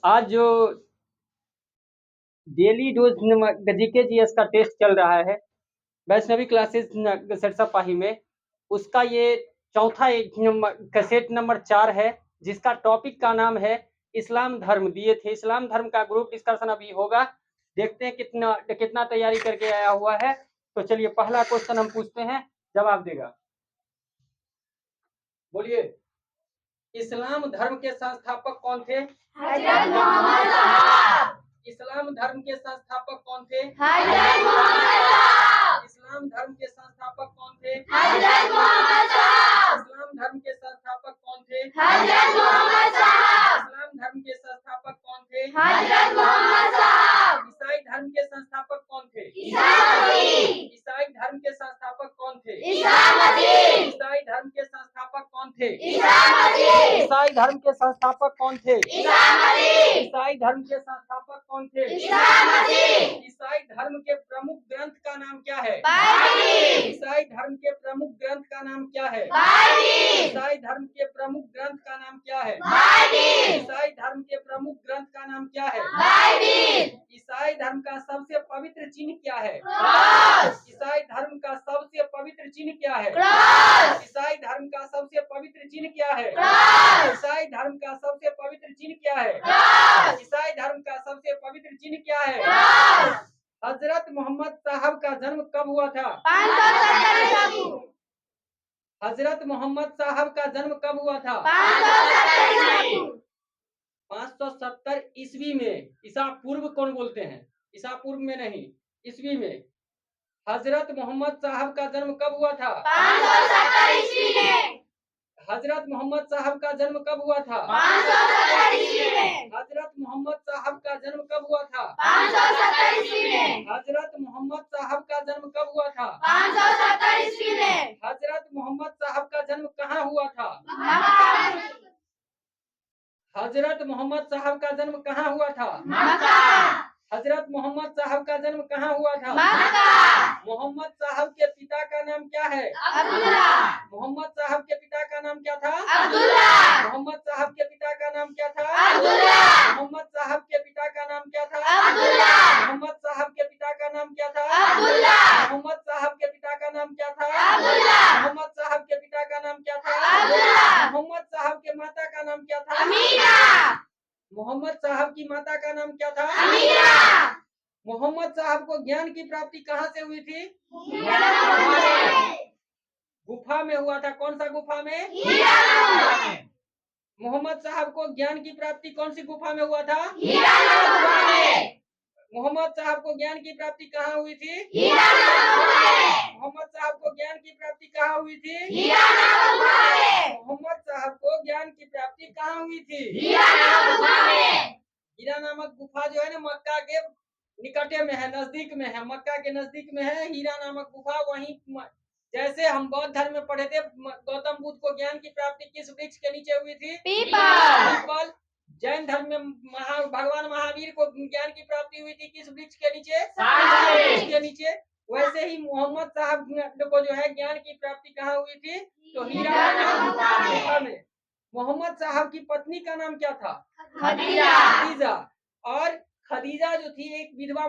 आज जो daily dose GK GS का टेस्ट चल रहा है वैष्णवी क्लासेस सरसापाही में, उसका ये चौथा कैसेट नंबर 4 है, जिसका टॉपिक का नाम है इस्लाम धर्म दिए थे। इस्लाम धर्म का ग्रुप डिस्कशन अभी होगा। देखते हैं कितना कितना तैयारी करके आया हुआ है। तो चलिए पहला क्वेश्चन हम पूछते हैं, जवाब देगा। बोलिए, इस्लाम धर्म के संस्थापक कौन थे? हजरत मोहम्मद साहब। इस्लाम धर्म के संस्थापक कौन थे? हजरत मोहम्मद साहब। इस्लाम धर्म के संस्थापक कौन थे? हजरत मोहम्मद साहब। इस्लाम धर्म के संस्थापक कौन थे? हजरत मोहम्मद साहब। इस्लाम धर्म के संस्थापक कौन थे? हजरत मोहम्मद साहब। ईसाई धर्म के संस्थापक कौन थे? ईसा मसीह। ईसाई धर्म के संस्थापक कौन थे? ईसा मसीह। ईसाई धर्म के संस्थापक कौन थे? ईसा मसीह। ईसाई धर्म के संस्थापक कौन थे? ईसा मसीह। ईसाई धर्म के संस्थापक कौन थे? ईसा मसीह। ईसाई धर्म के प्रमुख ग्रंथ का नाम क्या है? बाइबिल। ईसाई धर्म के प्रमुख ग्रंथ का नाम क्या है? बाइबिल। ईसाई धर्म के प्रमुख ग्रंथ का नाम क्या है? बाइबिल। ईसाई धर्म के प्रमुख ग्रंथ का नाम क्या है? बाइबिल। ईसाई धर्म का सबसे पवित्र चिन्ह क्या है? क्रॉस। ईसाई धर्म का सबसे पवित्र चिन्ह क्या है? क्रॉस। ईसाई धर्म का सबसे पवित्र चिन्ह क्या है? क्रॉस। ईसाई धर्म का सबसे पवित्र चिन्ह क्या है? क्रॉस। ईसाई धर्म का सबसे पवित्र चिन्ह क्या है? क्रॉस। हजरत मोहम्मद साहब का जन्म कब हुआ था? 570 ईसा पूर्व। हजरत मोहम्मद साहब का जन्म कब हुआ था? 570 ईसा पूर्व। 570 ईस्वी में। ईसा पूर्व कौन बोलते हैं? ईसा पूर्व में नहीं, ईस्वी में। हजरत मोहम्मद साहब का जन्म कब हुआ था? 570 ईस्वी में। हजरत मोहम्मद साहब का जन्म कब हुआ था? 570 ईस्वी में। हजरत मोहम्मद साहब का जन्म कब हुआ था? 570 ईस्वी में। हजरत मोहम्मद साहब का जन्म कब हुआ था? 570 ईस्वी में। हजरत मोहम्मद साहब का जन्म कहाँ हुआ था? मक्का। हजरत मोहम्मद साहब का जन्म कहाँ हुआ था? मक्का। हजरत मोहम्मद साहब का जन्म कहाँ हुआ था? मक्का। मोहम्मद साहब के पिता का नाम क्या है? अब्दुल्ला। मोहम्मद साहब के पिता का नाम क्या था? अब्दुल्ला। मोहम्मद साहब के पिता का नाम क्या था? अब्दुल्ला। मोहम्मद साहब के पिता का नाम क्या था? अब्दुल्ला। मोहम्मद साहब के पिता का नाम क्या था? अब्दुल्ला। मोहम्मद साहब के पिता का नाम क्या था? अब्दुल्ला। मोहम्मद साहब के पिता का नाम क्या था? अब्दुल्ला। मोहम्मद साहब के माता का नाम क्या था? अमीना। मोहम्मद साहब की माता का नाम क्या था? अमीना। मोहम्मद साहब को ज्ञान की प्राप्ति कहाँ से हुई थी? गुफा में हुआ था। कौन सा गुफा में? मोहम्मद साहब को ज्ञान की प्राप्ति कौन सी गुफा में हुआ था? मोहम्मद साहब को ज्ञान की प्राप्ति कहाँ हुई थी? मोहम्मद साहब को ज्ञान की प्राप्ति कहाँ हुई थी? मोहम्मद साहब को ज्ञान की प्राप्ति कहाँ हुई थी? हीरा नामक गुफा जो है ना, मक्का के निकटे में है, नजदीक में है। मक्का के नजदीक में है हीरा नामक गुफा। वहीं जैसे हम बौद्ध धर्म में पढ़े थे, गौतम बुद्ध को ज्ञान की प्राप्ति किस वृक्ष के नीचे हुई थी? पीपल। जैन धर्म में भगवान महावीर को ज्ञान की प्राप्ति हुई थी किस वृक्ष के नीचे? वृक्ष के नीचे। वैसे ही मोहम्मद साहब को जो है ज्ञान की प्राप्ति कहाँ हुई थी? तो हीरा नामक गुफा में। मोहम्मद साहब की पत्नी का नाम क्या था? खदीजा। और खदीजा जो थी एक विधवा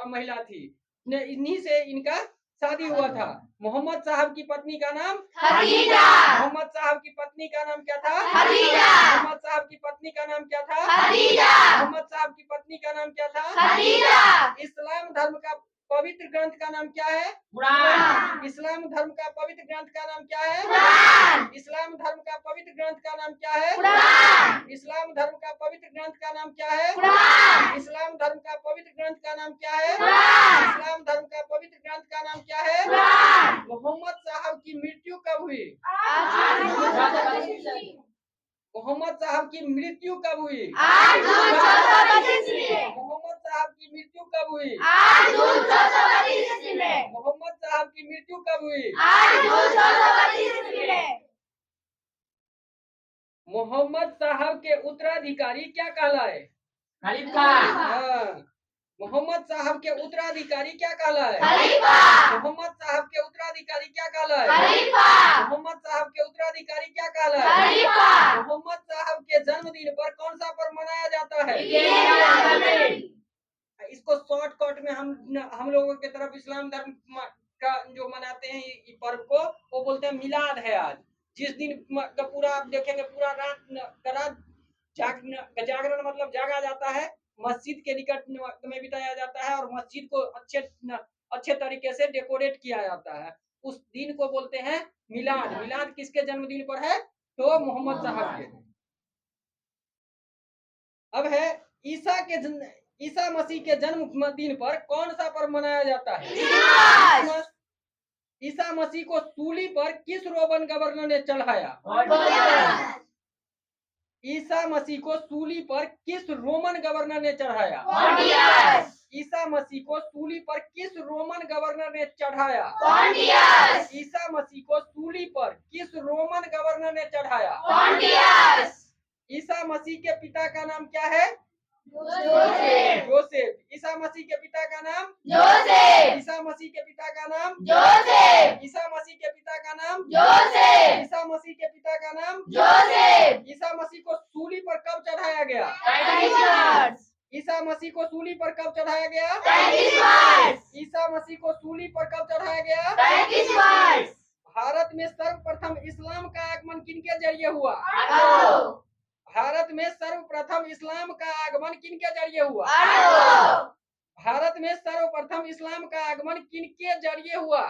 महिला थी। इन्हीं से इनका शादी हुआ था। मोहम्मद साहब की पत्नी का नाम खदीजा। मोहम्मद साहब की पत्नी का नाम क्या था? खदीजा। मोहम्मद साहब की पत्नी का नाम क्या था? खदीजा। मोहम्मद साहब की पत्नी का नाम क्या था? खदीजा। इस्लाम धर्म का पवित्र ग्रंथ का नाम क्या है? कुरान। इस्लाम धर्म का पवित्र ग्रंथ का नाम क्या है? कुरान। इस्लाम धर्म का पवित्र ग्रंथ का नाम क्या है? कुरान। इस्लाम धर्म का पवित्र ग्रंथ का नाम क्या है? कुरान। इस्लाम धर्म का पवित्र ग्रंथ का नाम क्या है? कुरान। इस्लाम धर्म का पवित्र ग्रंथ का नाम क्या है? कुरान। मोहम्मद साहब की मृत्यु कब हुई? मोहम्मद साहब की मृत्यु कब हुई? 8 जून 1425 में। मोहम्मद साहब की मृत्यु कब हुई? 8 जून 1425 में। मोहम्मद साहब की मृत्यु कब हुई? 8 जून 1425 में। मोहम्मद साहब के उत्तराधिकारी क्या कहलाए? खलीफा। हाँ। मोहम्मद साहब के उत्तराधिकारी क्या कहलाए? खलीफा। मोहम्मद साहब के उत्तराधिकारी क्या कहलाए? खलीफा। मोहम्मद साहब के उत्तराधिकारी क्या कहलाए? खलीफा। मोहम्मद साहब के जन्मदिन पर कौन सा पर्व मनाया जाता है? इसको शॉर्टकट में हम लोगों की तरफ इस्लाम धर्म का जो मनाते हैं ये पर्व को वो बोलते हैं मिलाद है। आज जिस दिन का पूरा आप देखेंगे पूरा रात जागरण मतलब जागा जाता है, मस्जिद के निकट में बिताया जाता है और मस्जिद को अच्छे तरीके से डेकोरेट किया जाता है। उस दिन को बोलते हैं मिलाद। मिलाद किसके जन्मदिन पर है? तो मोहम्मद साहब के। अब है ईसा मसीह के जन्मदिन पर कौन सा पर्व मनाया जाता है? क्रिसमस। ईसा मसीह को सूली पर किस रोमन गवर्नर ने चढ़ाया? ईसा मसीह को सूली पर किस रोमन गवर्नर ने चढ़ाया? ईसा मसीह को सूली पर किस रोमन गवर्नर ने चढ़ाया? ईसा मसीह को सूली पर किस रोमन गवर्नर ने चढ़ाया? ईसा मसीह के पिता का नाम क्या है? जोसेफ। ईसा मसीह के पिता का नाम? ईसा मसीह के पिता का नाम? ईसा मसीह के पिता का नाम? ईसा मसीह के पिता का नाम? ईसा मसीह को सूली पर कब चढ़ाया गया? ईसा मसीह को सूली पर कब चढ़ाया गया? ईसा मसीह को सूली पर कब चढ़ाया गया? भारत में सर्वप्रथम इस्लाम का आगमन किनके जरिए हुआ? भारत में सर्वप्रथम इस्लाम का आगमन किनके जरिए हुआ? भारत में सर्वप्रथम इस्लाम का आगमन किनके जरिए हुआ?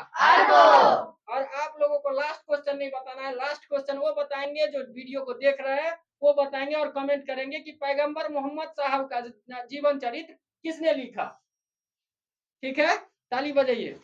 और आप लोगों को लास्ट क्वेश्चन नहीं बताना है। लास्ट क्वेश्चन वो बताएंगे जो वीडियो को देख रहे हैं, वो बताएंगे और कमेंट करेंगे कि पैगंबर मोहम्मद साहब का जीवन चरित्र किसने लिखा। ठीक है, ताली बजाइए।